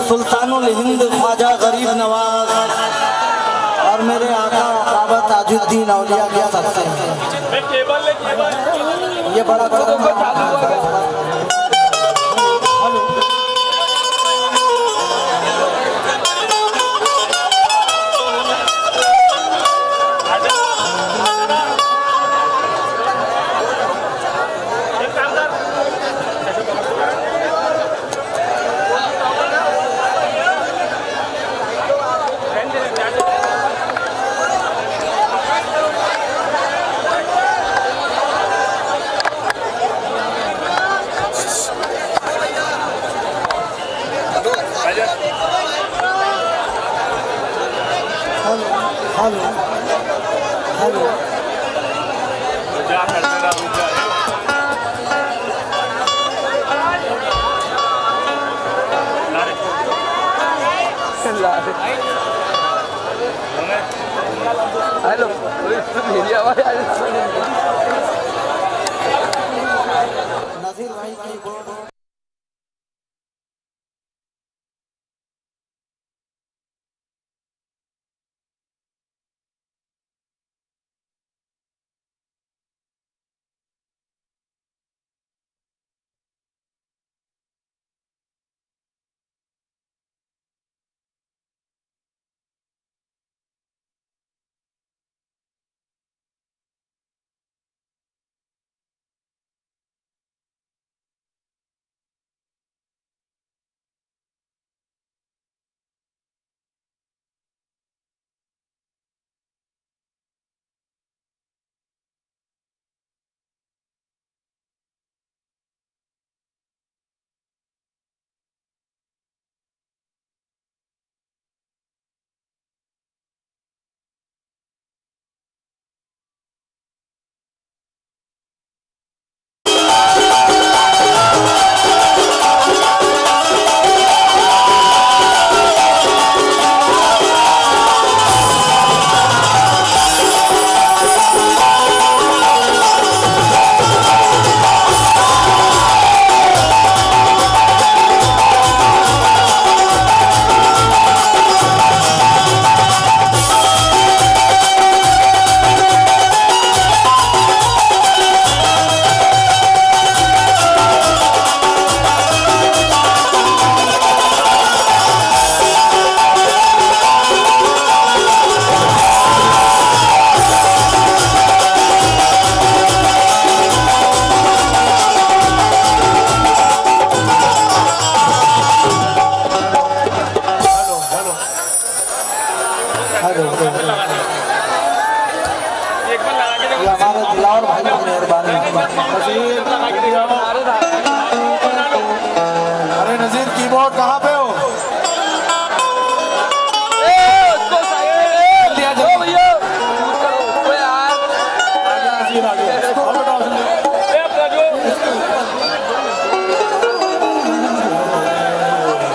सुल्तानुल हिंद ख्वाजा गरीब नवाज और मेरे आका बाबा ताजुद्दीन औलिया क्या सकते हैं। ये बड़ा हेलो मेरी आवाज नज़ीर भाई की अरे नज़ीर कीबोर्ड कहाँ पे हो?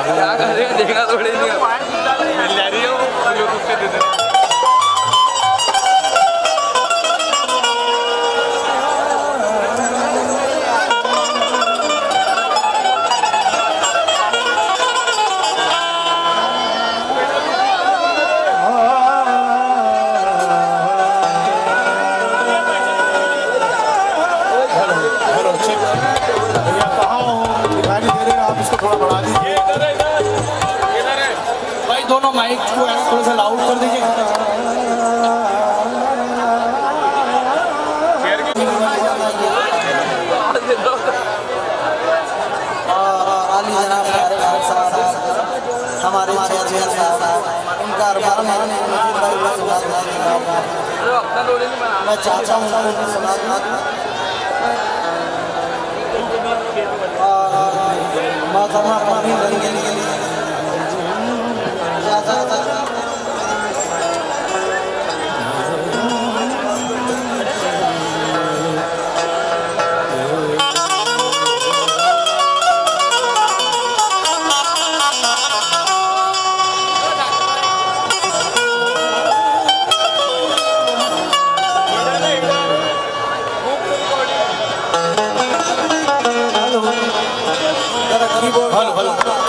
क्या कर रहे हैं देखना थोड़ी नहीं मिल जा रही हो यूट्यूब पे दे दे। दोनों माइक को थोड़ा सा लाउड कर दीजिए। आली जनाब हमारे चेयरमैन साहब उनका मैं चाहता हूँ हेलो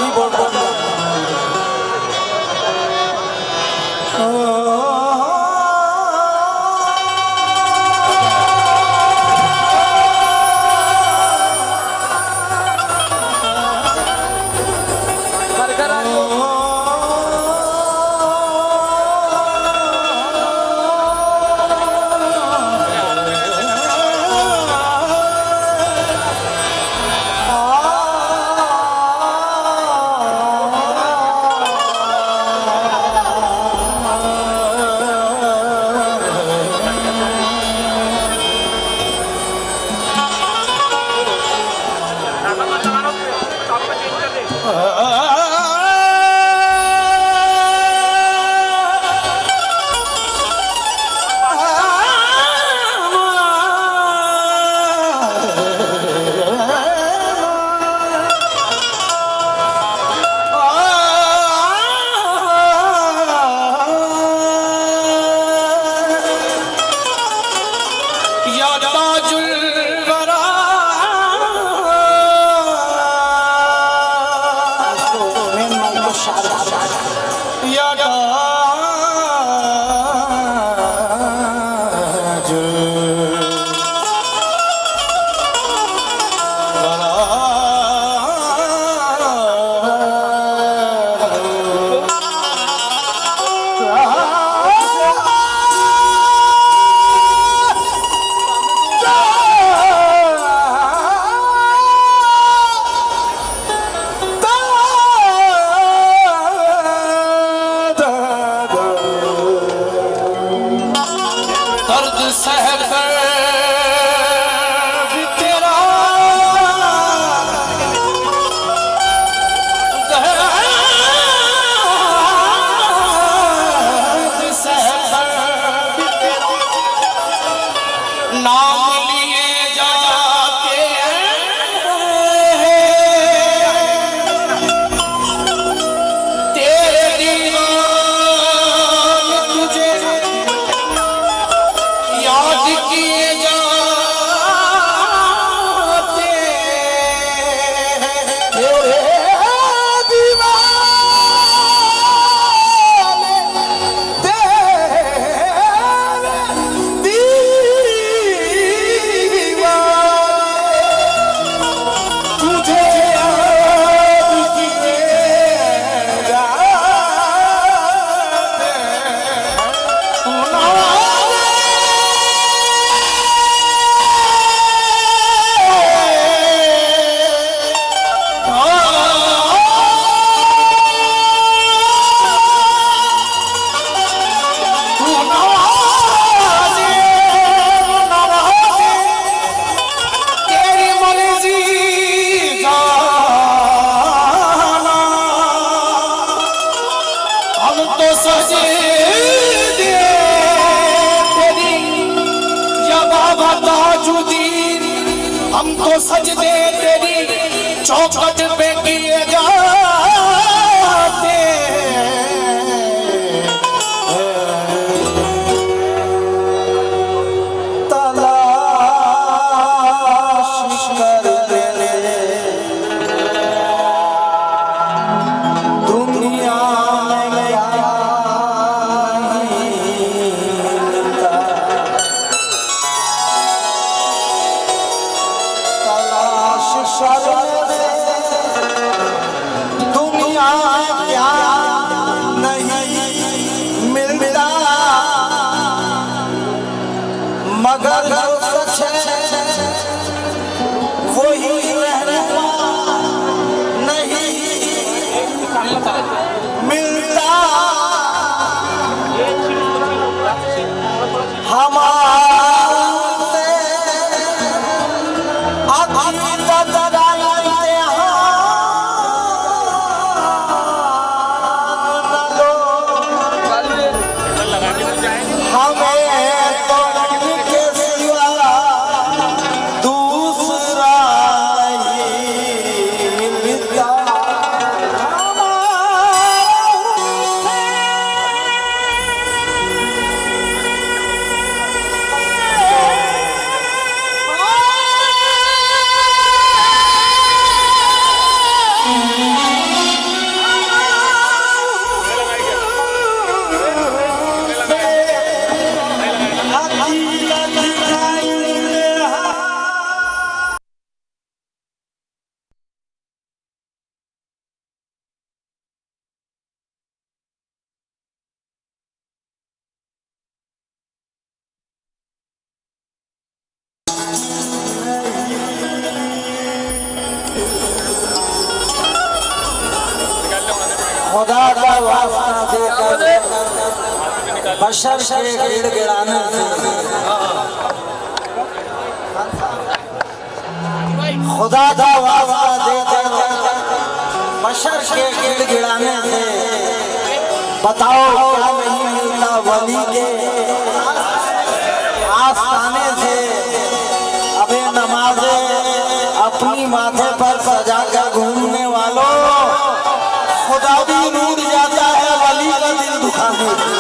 हम तो सजदे तेरी चौखट पे किए जाते तलाश कर दुनिया में दुनिया क्या नहीं मिलता मगर सच वही रहना नहीं मिलता हमारे अकीदत खुदा का वास्ता देकर बशर के गिड़गिड़ाने से खुदा का वास्ता देकर बशर के गिड़गिड़ाने से बताओ क्या नहीं मिलता वली के आस्थाने से। अबे नमाज़े अपनी माथे पर सजा कर घूमने वालों, खुदा भी रूठ जाता है वली का दिल दुखाने से।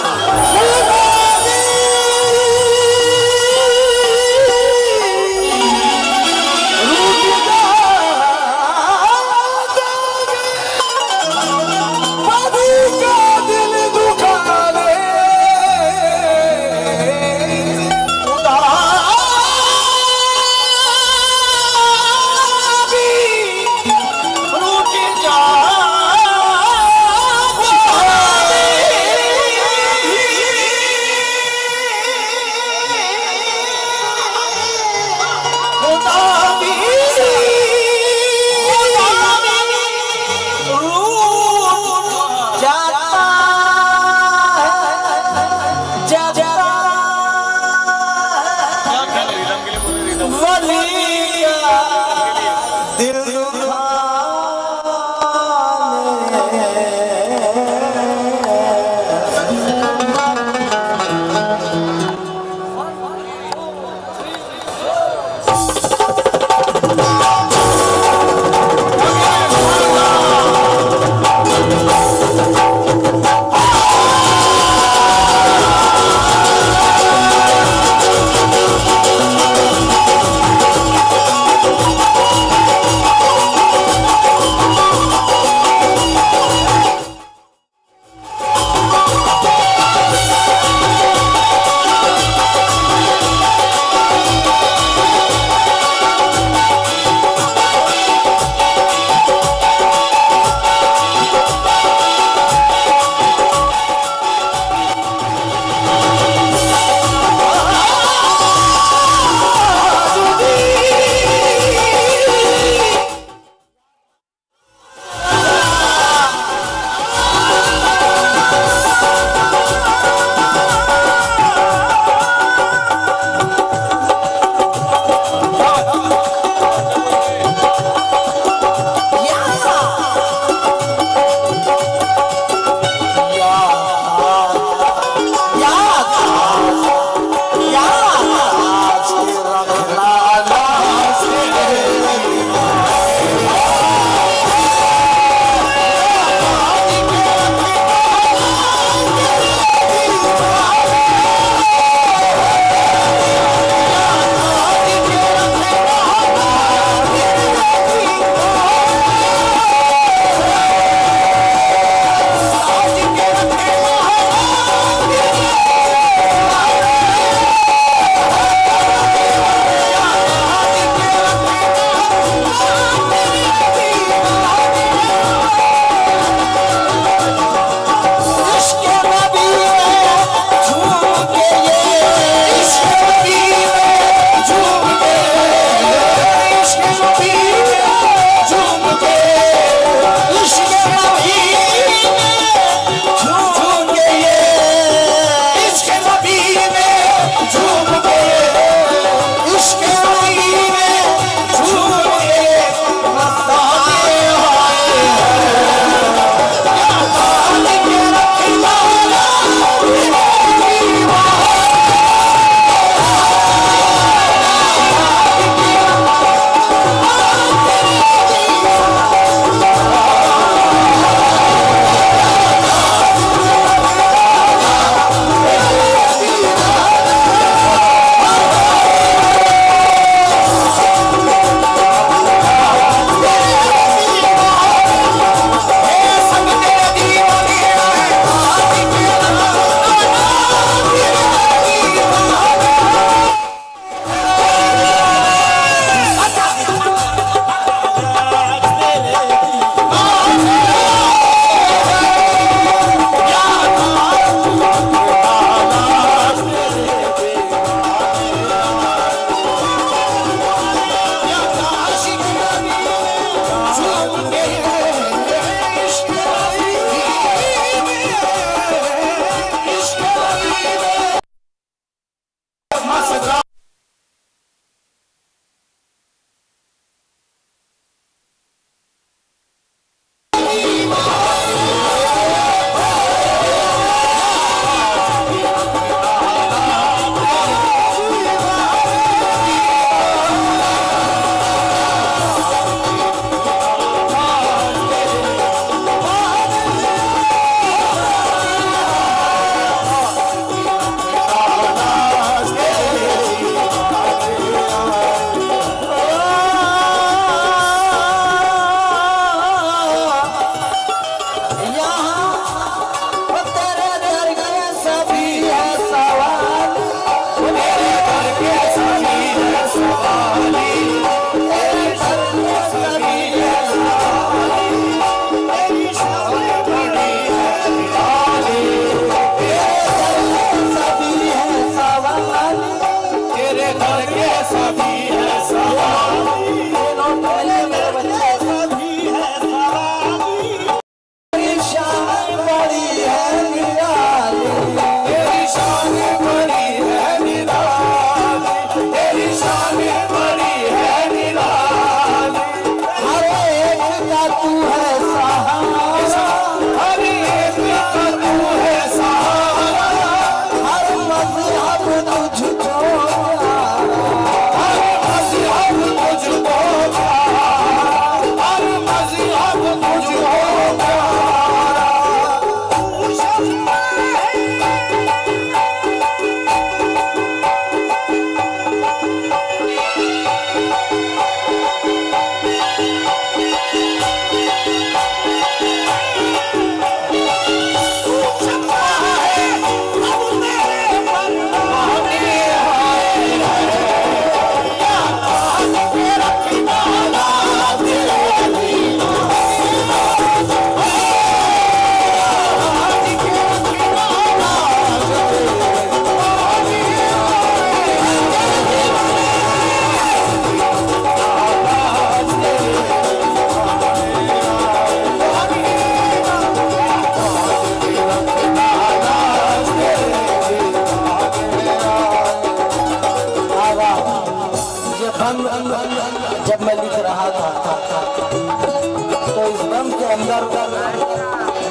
अंदर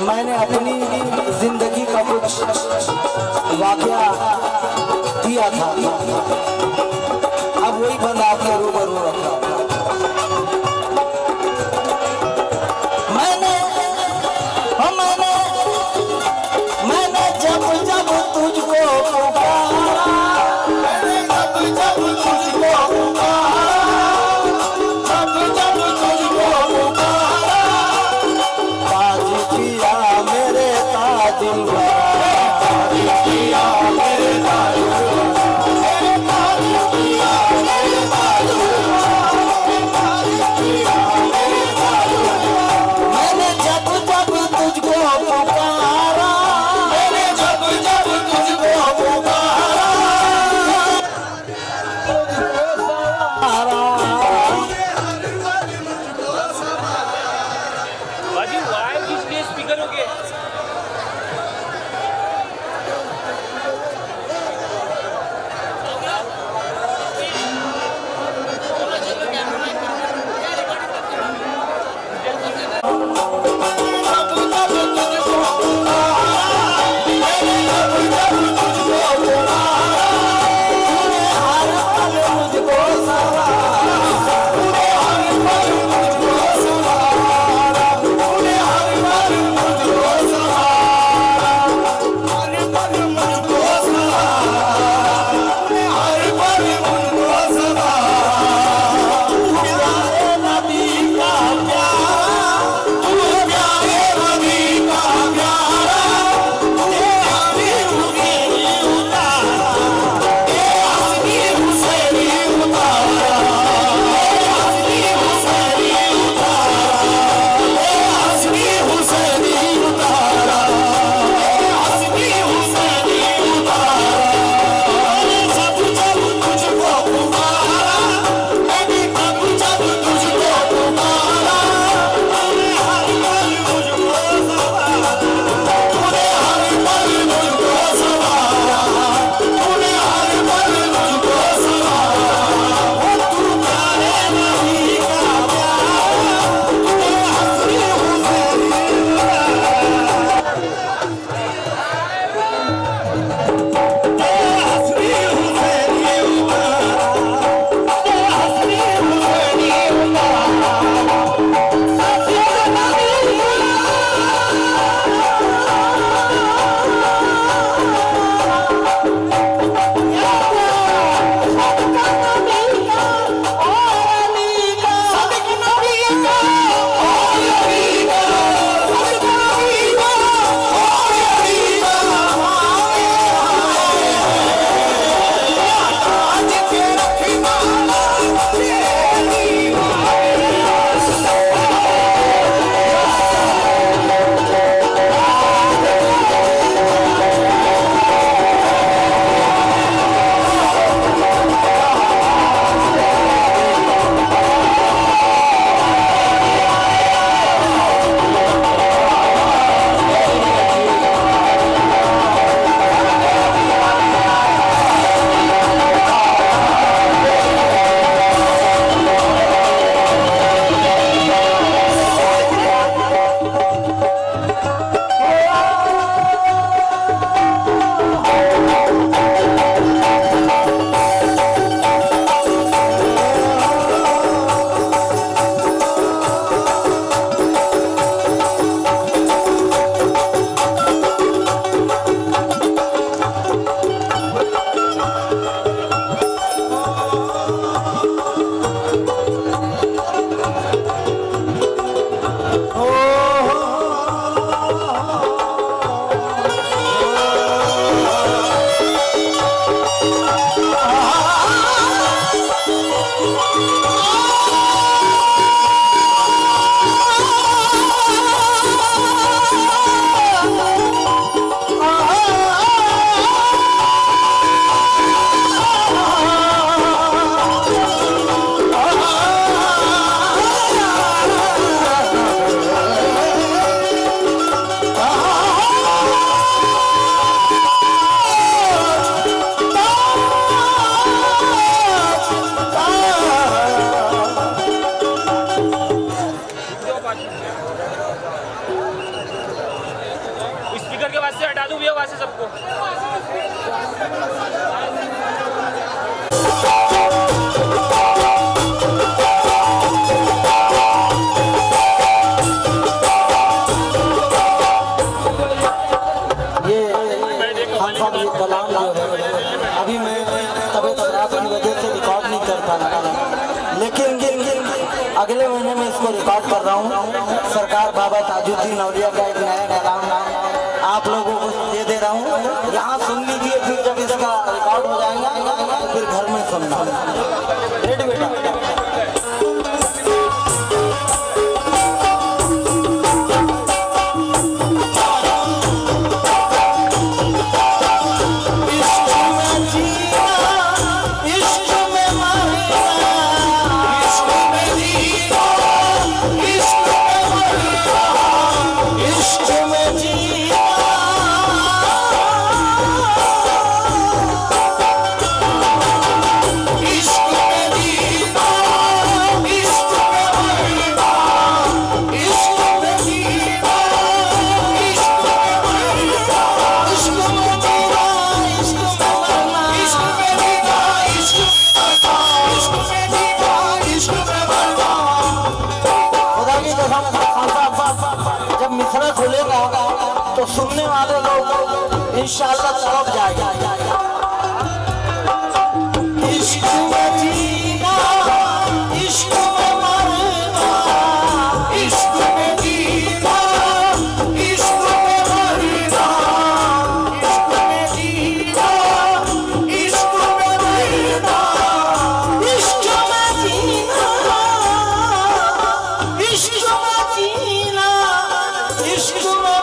मैंने अपनी जिंदगी का कुछ वाकया दिया था, अब वही बंद आपके रूबरू रखा। मैंने जब जब तुझको पुकारा, मैंने जब जब तुझको पुकारा, जब जब तुझको पुकारा, ताज किया मेरे ताजुल्ला, ताज किया मेरे ताजुल्ला, ताज किया मेरे ताजुल्ला, ताज किया मेरे ताजुल्ला। मैंने जब जब तुझको पुकारा, मैंने जब जब तुझको पुकारा, बाजी वायर किस लिए स्पीकर हो गए? मुझको आवाज से हटा दूं, भी आवाज से सबको। ये कलाम जो है अभी मैं तबीयत खराब की वजह से रिकॉर्ड नहीं कर पा रहा, लेकिन अगले महीने में इसको रिकॉर्ड कर रहा हूँ। सरकार बाबा ताजुद्दीन औलिया का एक नया कलाम आप लोगों को दे रहा हूँ, यहाँ सुन लीजिए। फिर जब इसका रिकॉर्ड हो जाएगा फिर घर में सुनना। रेड बेटा तो सुनने वाले लोग इंशाअल्लाह सब जाएगा। इश्क में जीना, इश्क में मरना, इश्क में जीना, इश्क में मरना, इश्क में जीना, इश्क में मरना, इश्क में जीना, इश्क में जीना, इश्क में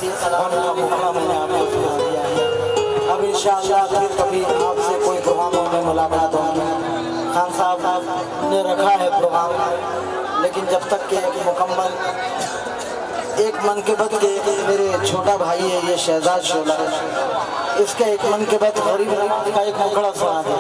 नसीहत करने का मौका मैंने आपको सुना दिया है। अब इंशाअल्लाह फिर कभी आपसे कोई प्रोग्रामों में मुलाकात होगी। खान साहब ने रखा है प्रोग्राम, लेकिन जब तक के एक मुकम्मल एक मनक़िबत के मेरे छोटा भाई है ये शहजाद शोला, इसका एक मनक़िबत गरीब का एक मुखड़ा सुना दे।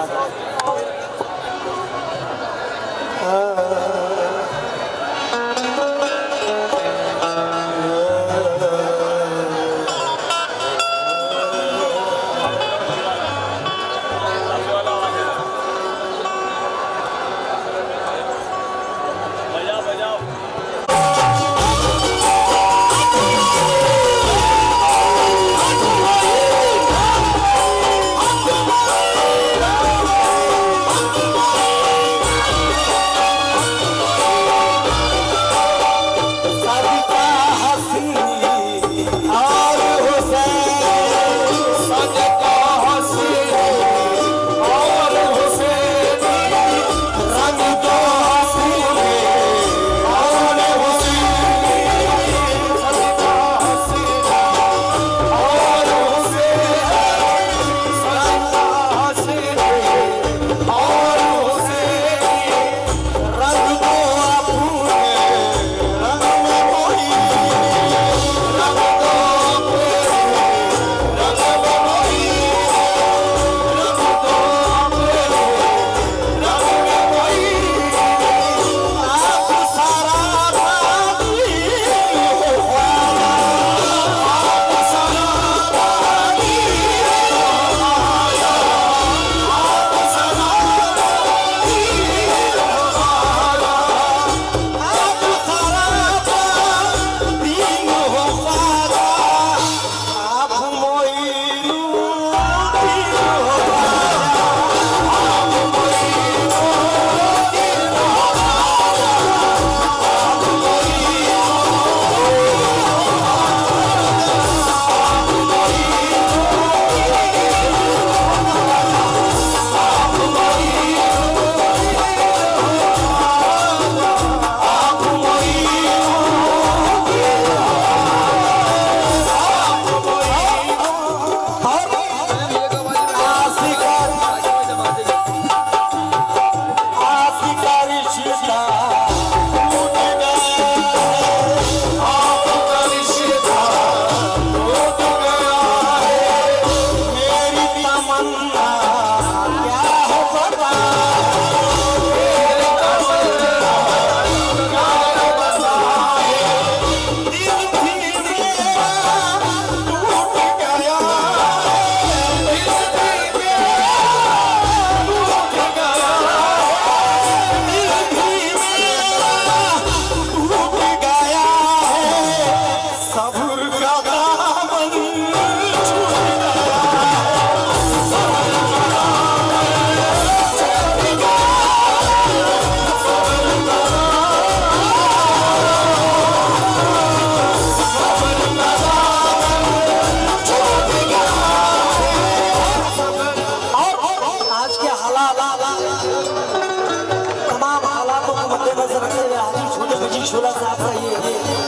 शोला साहब का ये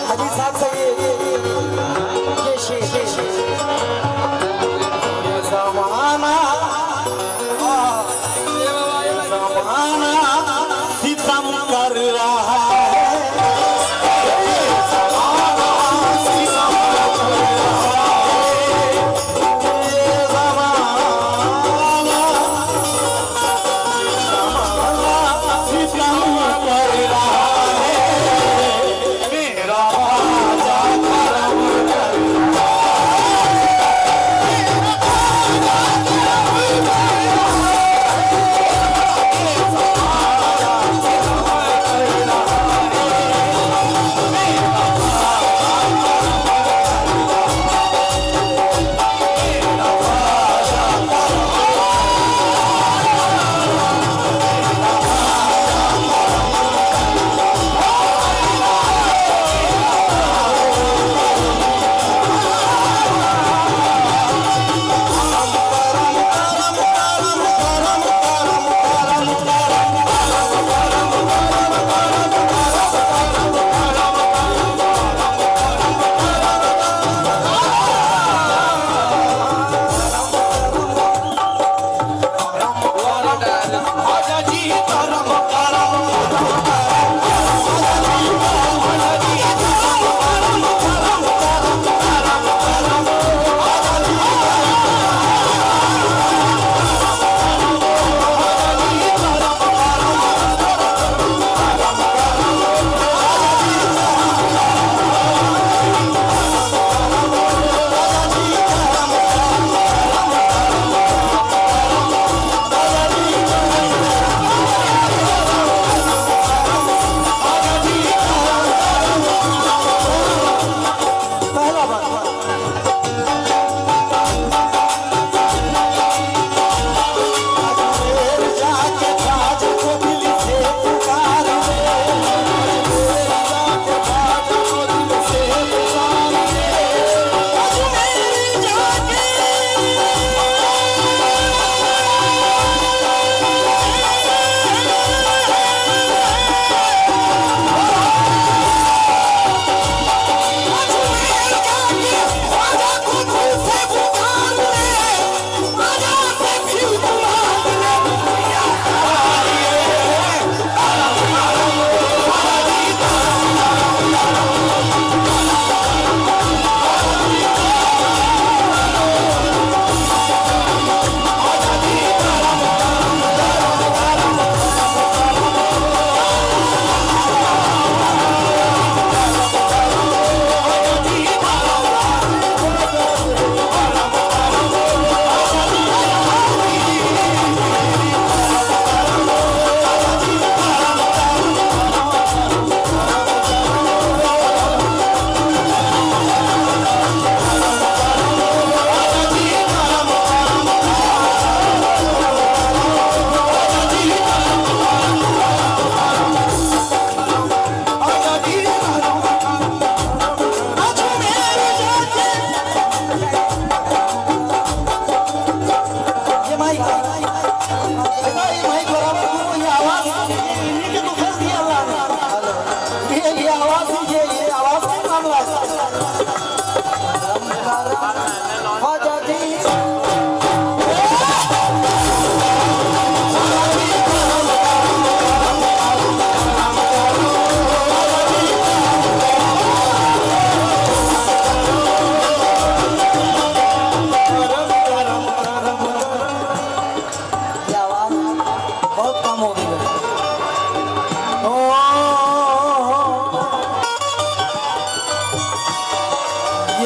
हाजी साहब का ये ज़माना सितम कर रहा है। मेरा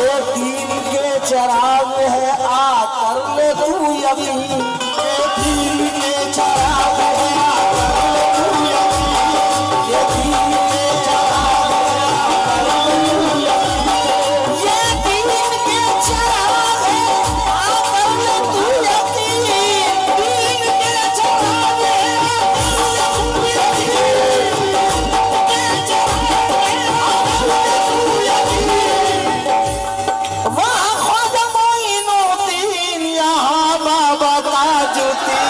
ये दीन के चराग है आ कर ले तू यकीन, ये दीन के चराग है आ कर ले तू यकीन, ये दीन के चराग है आ कर ले तू यकीन, ये दीन के चराग है आ कर ले तू यकीन, दीन के चराग है आ कर ले तू यकीन, के चराग है आ कर ले तू यकीन। वाह ख्वाजा मोइनुद्दीन यहाँ बाबा ताजुद्दीन,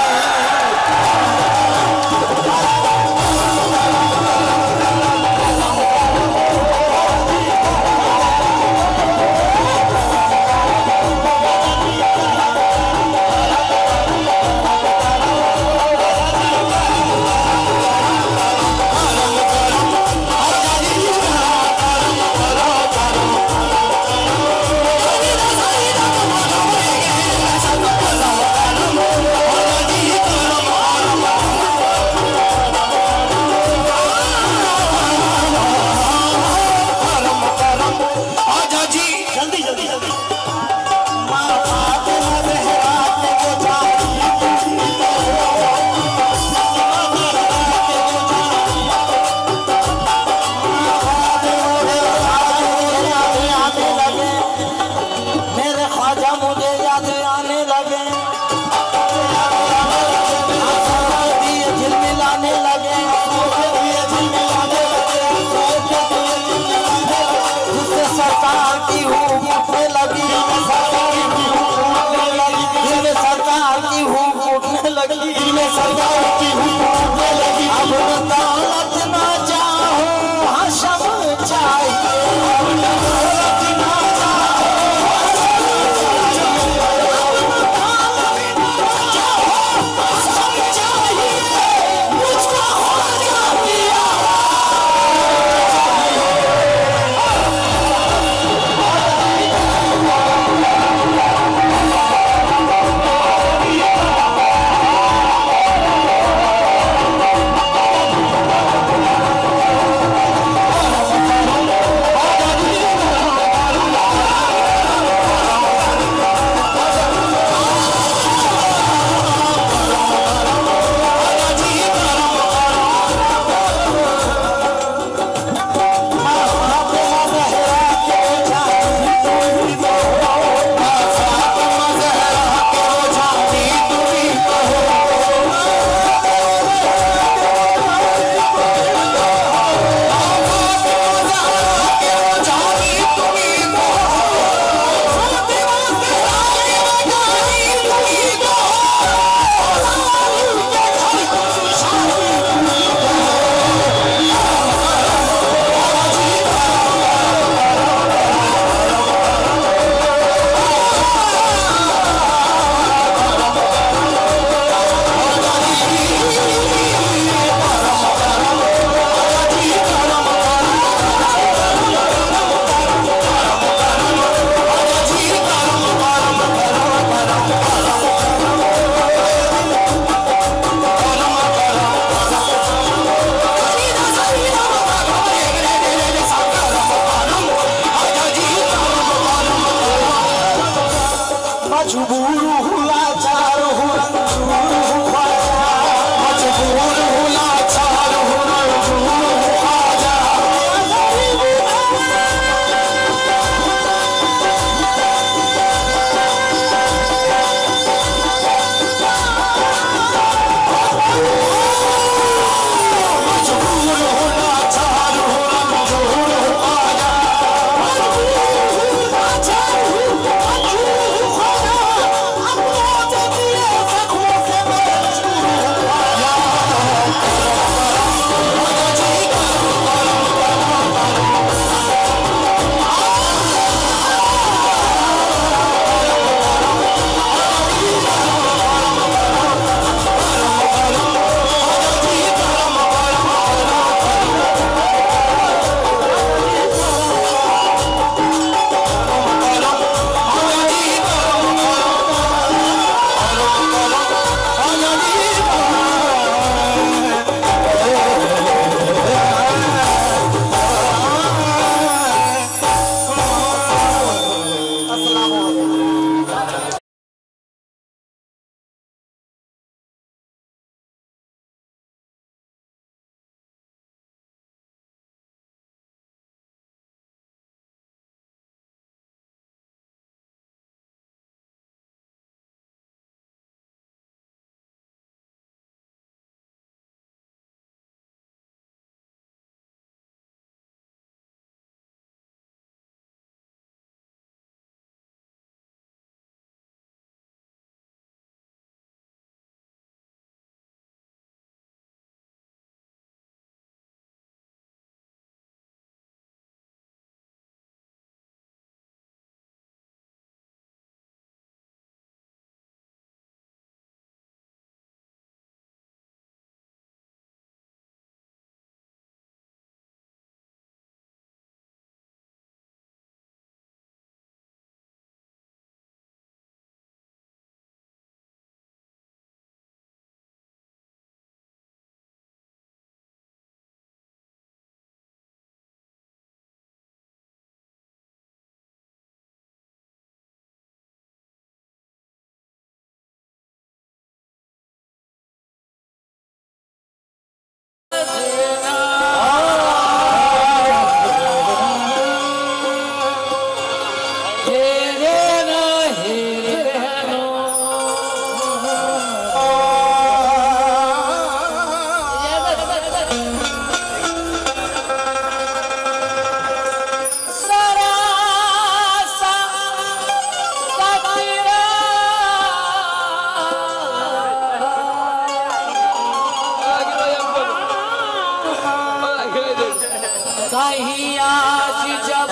कहीं आज जब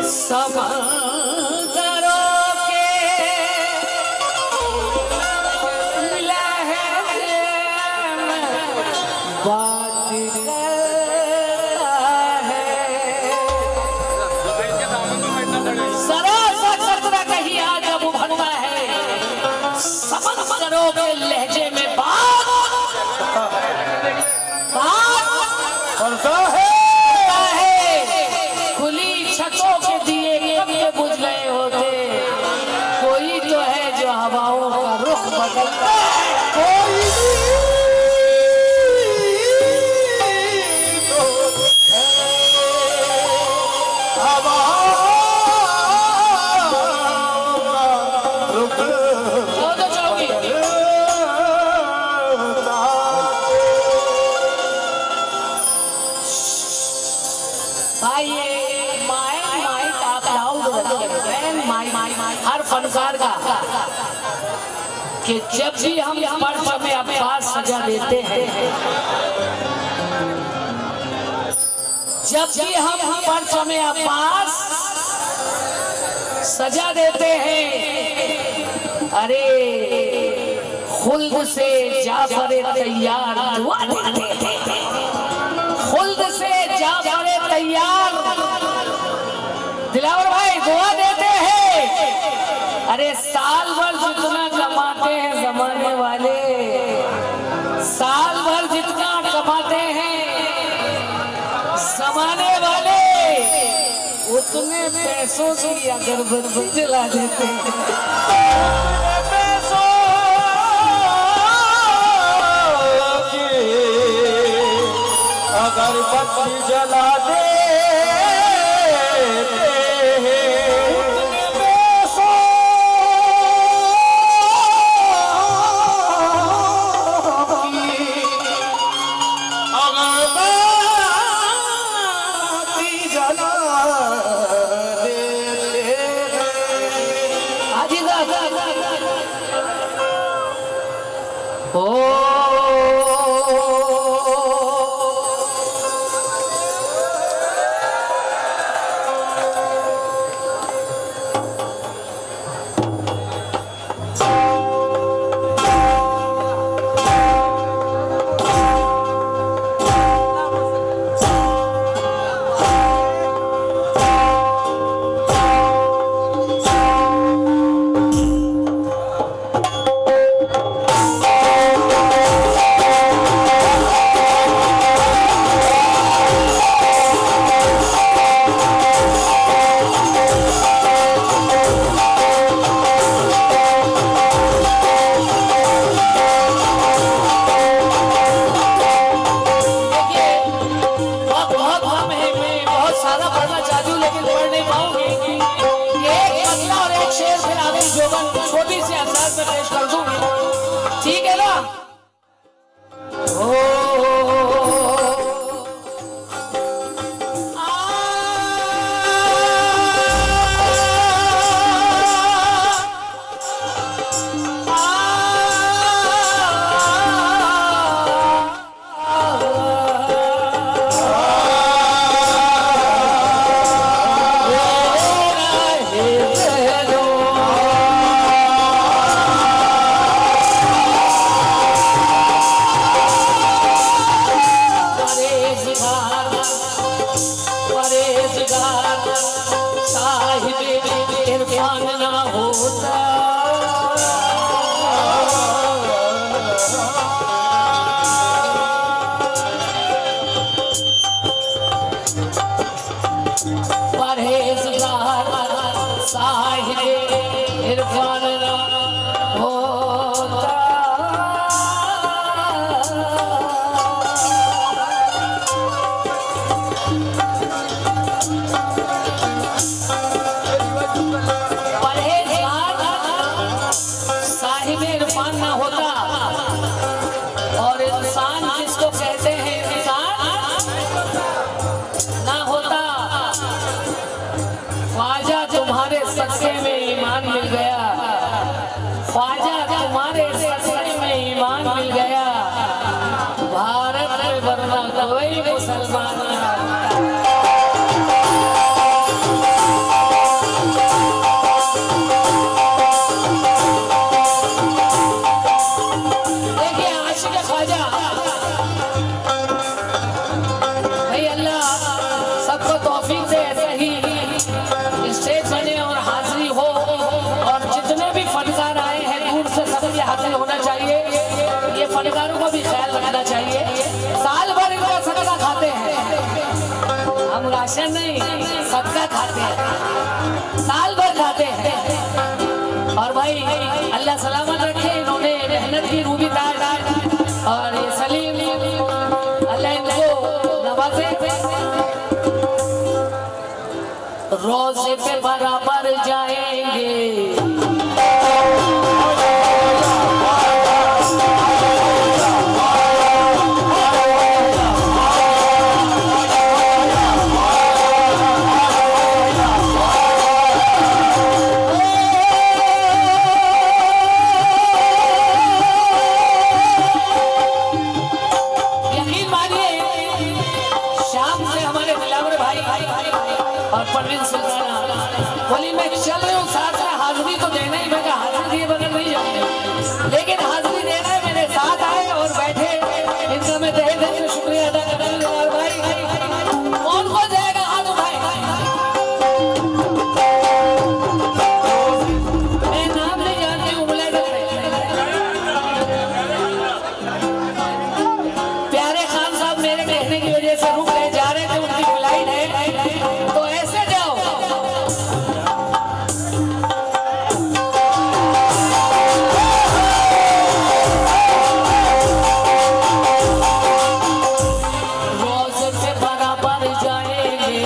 समंदरों के लहरे में बात है सरासर सतरा कहीं आज जब उभरता है समंदरों के लहजे में बात करता है। खुली छतों के दिए कब ये बुझ गए होते। कोई तो है जो हवाओं का रुख बदलता है। कोई तो है हवाओं का रुख हर फनकार का कि जब भी हम फर्श में अब्बास सजा देते हैं, जब भी हम फर्श में अब्बास सजा देते हैं, अरे खुल्द से जाफर तैयार दुआ देते हैं। खुल्द से जाफर तैयार दिलावर भाई दुआ देते हैं। अरे साल भर जितना कमाते हैं जमाने वाले, साल भर जितना कमाते हैं जमाने वाले, उतने पैसों से अगरबत्ती जला देते हैं। पैसों की अगरबत्ती जला दे मुसलमान। देखिए आशिक ख्वाजा भाई, अल्लाह सबको तौफीक दे ऐसे ही स्टेज बने और हाजिरी हो, और जितने भी फनकार आए हैं दूर से सबसे हाजिर होना चाहिए। ये फनकारों को भी ख्याल रखना चाहिए। साल भर इनका सदका खाते हैं हम, राशन नहीं सदका खाते हैं, साल भर खाते हैं। और भाई अल्लाह सलामत रखे, इन्होंने मेहनत की रूबी ताज, और ये सलीम अल्लाह इनको नवाजे, रोज़े पे बराबर जाएंगे। और परवीन सुल्ताना बोली मैं चल रही हूँ साथ में, हाजिरी तो देना ही, मैं हाजिरी दिए बगैर नहीं जाऊंगी, लेकिन हाजिरी देना है। मेरे साथ आए और बैठे, इनका मैं तहे दिल से शुक्रिया अदा करता हूँ। और भाई कौन कौन जाएगा हाथ उठाए, मैं नाम नहीं जानती हूँ, बुलाए प्यारे खान साहब मेरे कहने की वजह से रुक गए, जा रहे थे, उनकी फ्लाइट है, तो ऐसे जाओ। रोज़े से बराबर जाएंगे,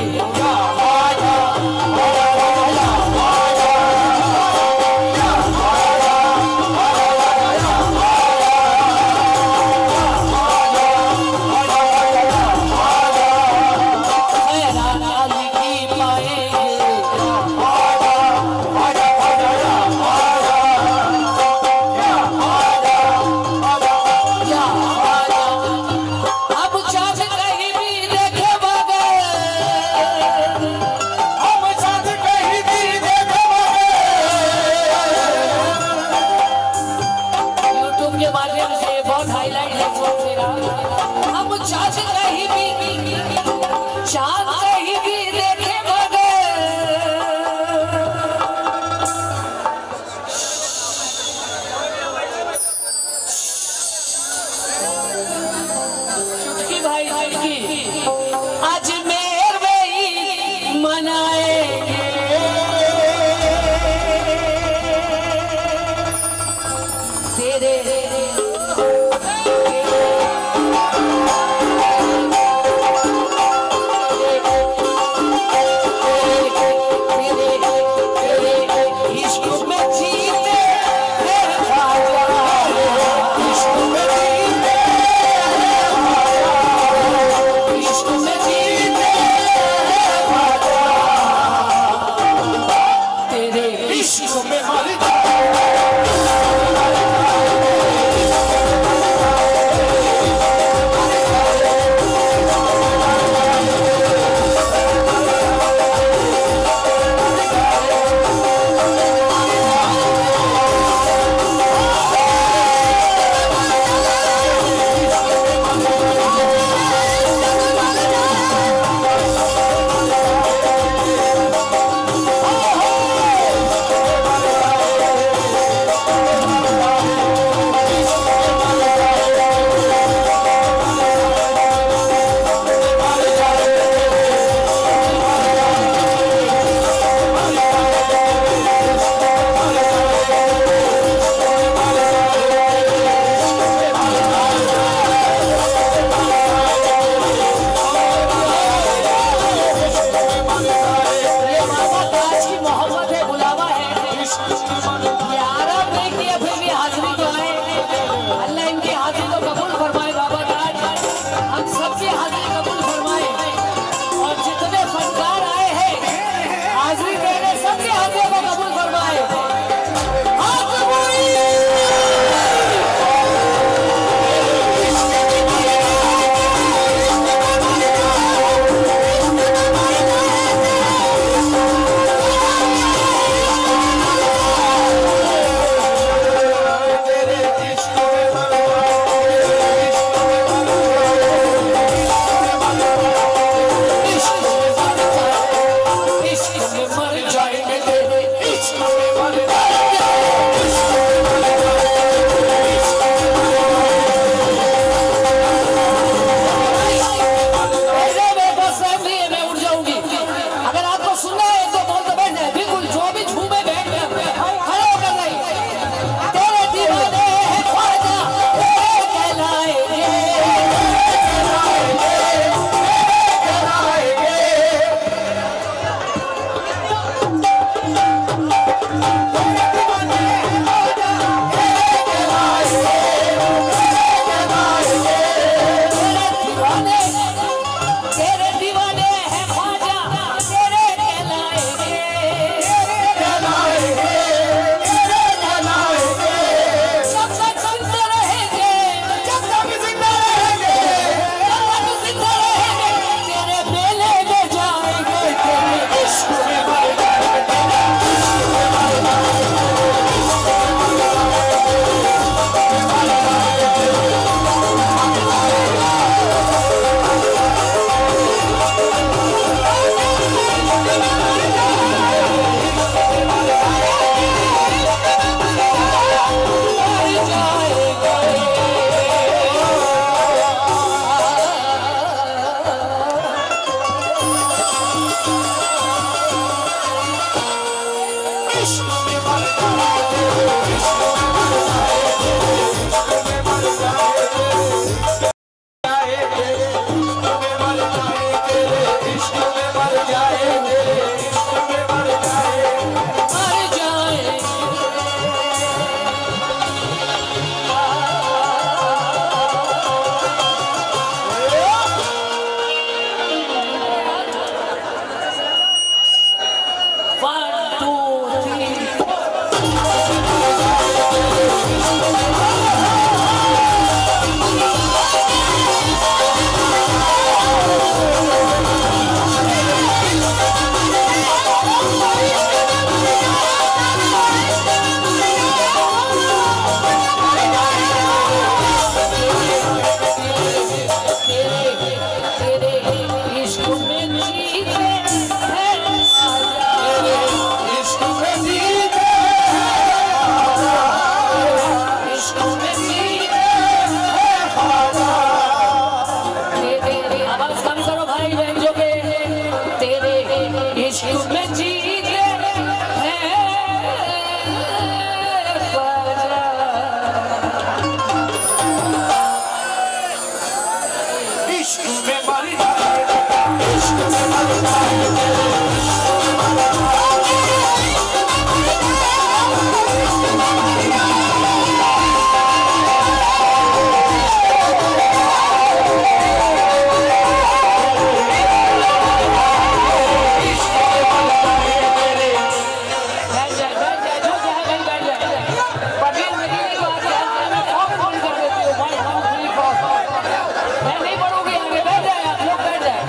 चाँद कहीं भी देखे बगैर, चुटकी भाई चुटकी अजमेर में ही मनाएंगे, तेरे मैं नहीं पढ़ूंगी, आगे बैठ जाए, आप लोग बैठ जाए।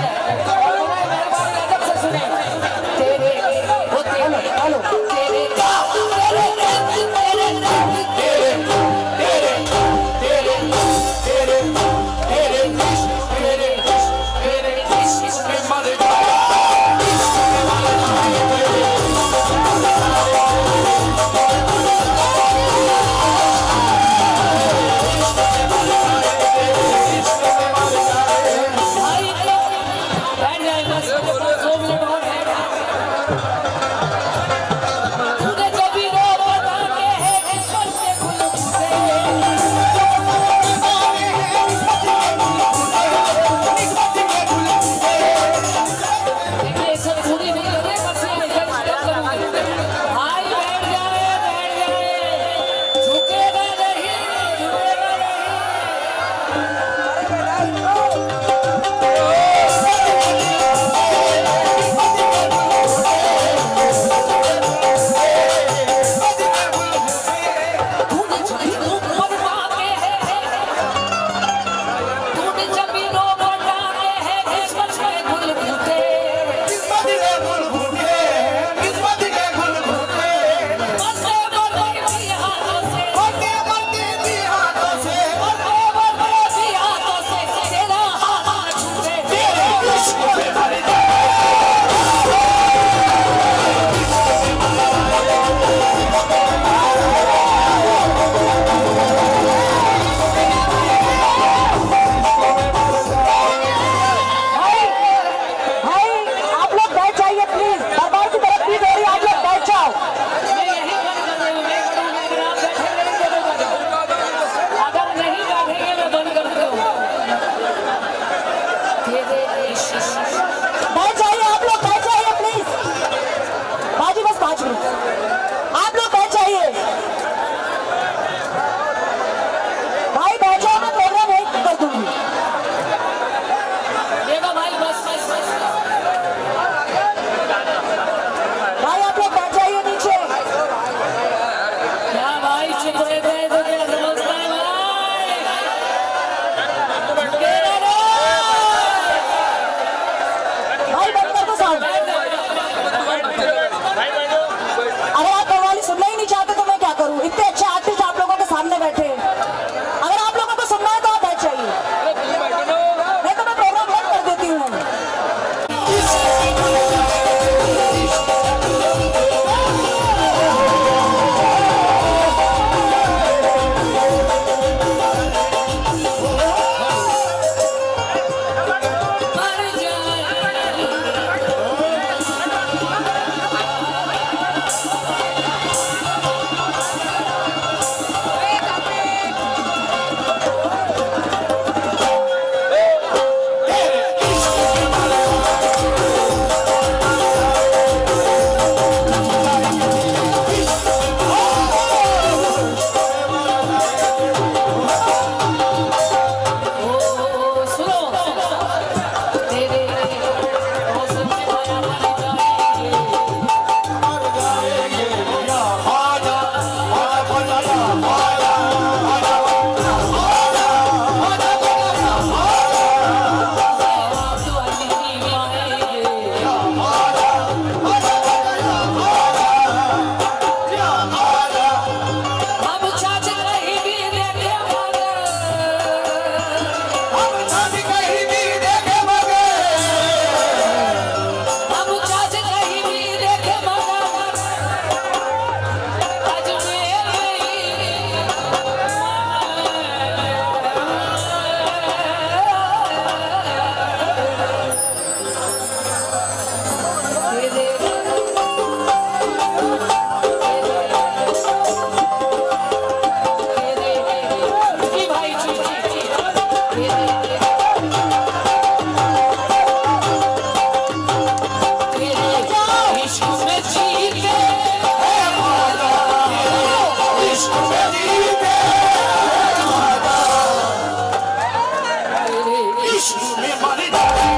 इश्क में मर जाए।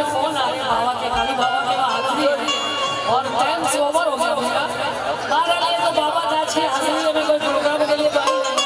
फोन आ रहे बाबा के, काली बाबा के हाजिरी है और टाइम से ओवर हो गया भैया। बहरहाल ये तो बाबा जाछे हाजिरी में कोई प्रोग्राम के लिए तो आई नहीं।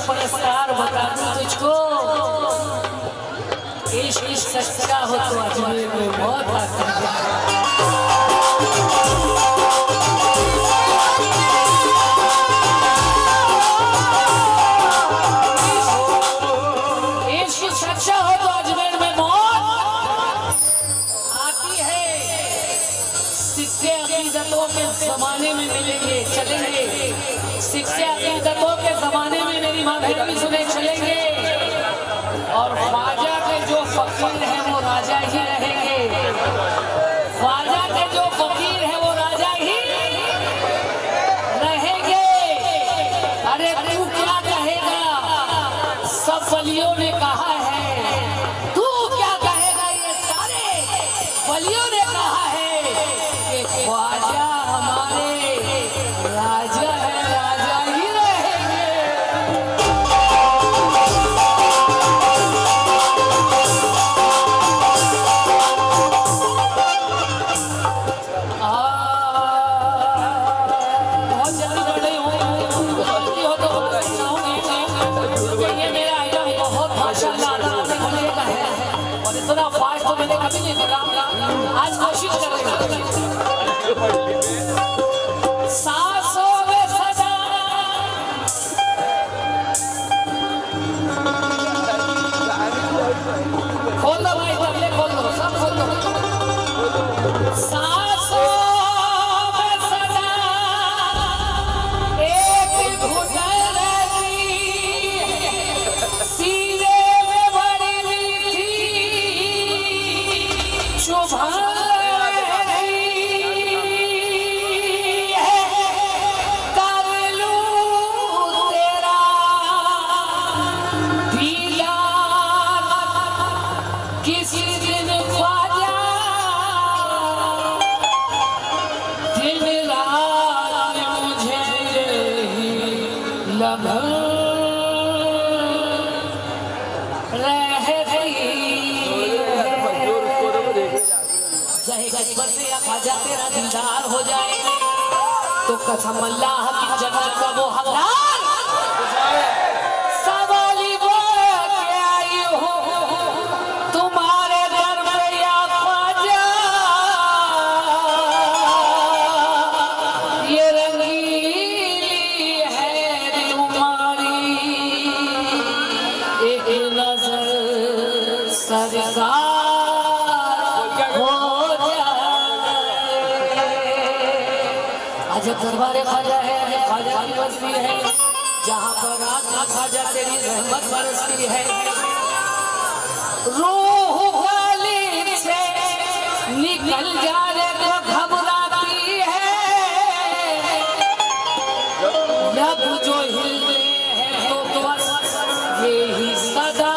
पुरस्कार बता दूं तुझको, इश्क सच्चा हो तो अजमेर में मौत आती है। इश्क सच्चा हो तो अजमेर में मौत आती है। सिक्के अकीदतों के जमाने में मिलेंगे चलेंगे, सिक्के अकीदतों के जमाने में मेरी माँ बहन भी सुने चलेंगे और ख्वाजा के जो फकीर हैं वो राजा ही रहेंगे, ख्वाजा के जो फकीर हैं वो राजा ही रहेंगे। अरे तू क्या कहेगा, सब वलियों ने कहा है, तू क्या कहेगा, ये सारे वलियों ने कहा है कि ख्वाजा हमारे राजा है, राजा ही रहेंगे। बहुत जल्दी बढ़ रही हूँ, जल्दी हो तो ये मेरा आइटम बहुत माशाल्लाह आपने खुले का है और इतना फास्ट तो मैंने कभी नहीं करा, आज कोशिश करेगा। सांसों में सजा खोल दो भाई, तबले खोल दो, सब खोल दो। सांसों में सजा एक घुटन की, सीने में बड़ी मीठी चुभन कर लूं तेरा दीदार किसी दिन ख्वाजा, दिन रात मुझे लगन रहती चाहे गजबर से या ख्वाजा तेरा दीदार हो जाए तो कसम अल्लाह की जन्नत का वो हकदार। सवाली बोल के आई हूँ तुम्हारे दर में या ख्वाजा, ये रंगीली है तुम्हारी एक नजर सरकार हो जाए। अजब दरबार ख्वाजा है, ख्वाजा की बस्ती है, जहाँ पर रात में ख्वाजा तेरी रहमत बरसती है। रूह वाली से निकल जाने तो घबराती है, लब जो हिलते हैं तो बस यही सदा।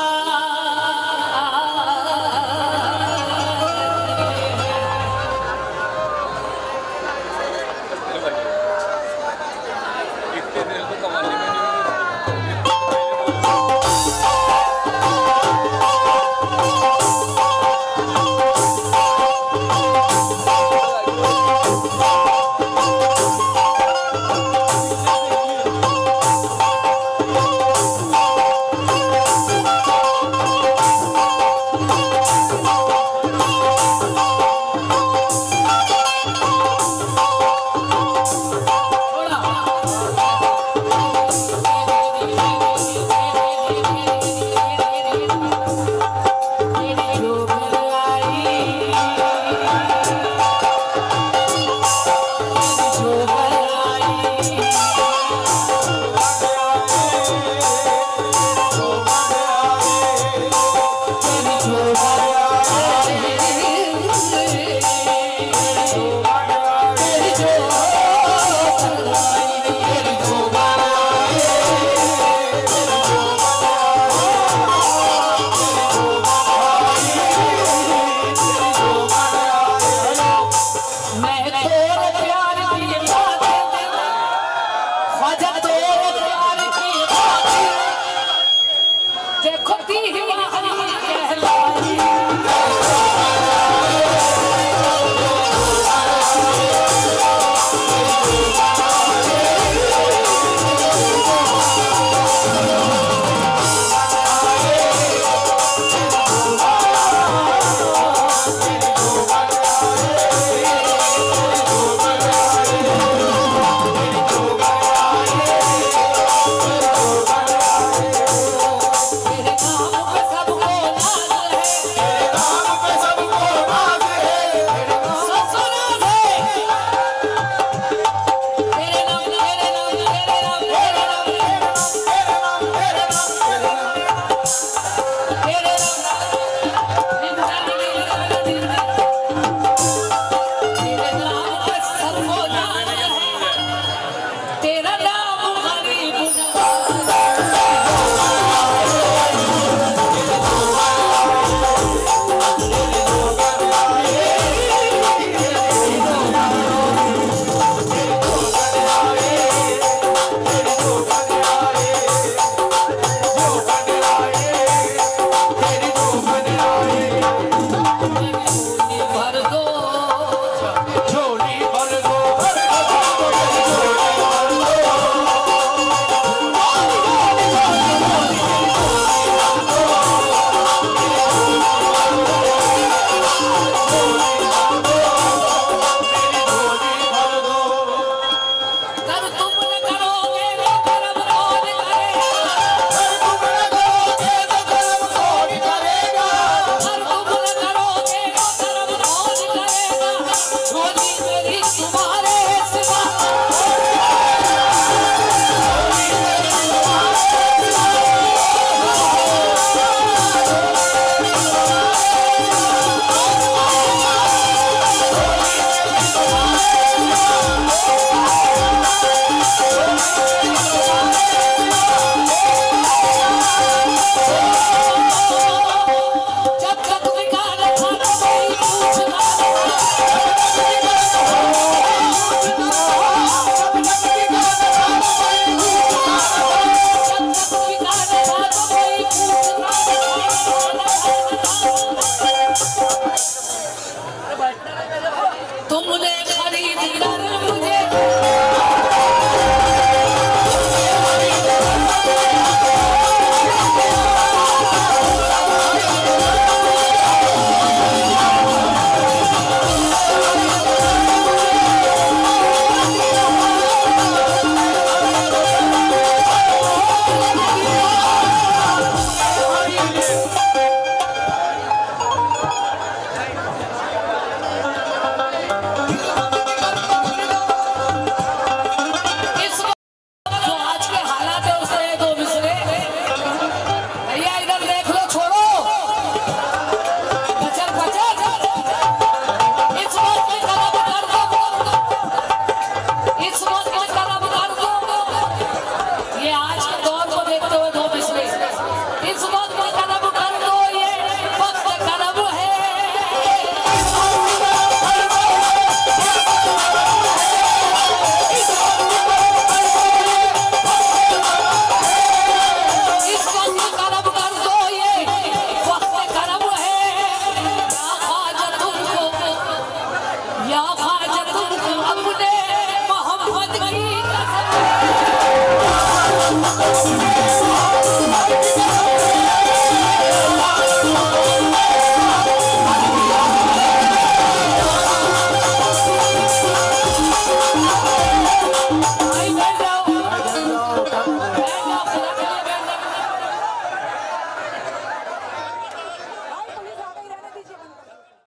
तुमने खरीद कर मुझे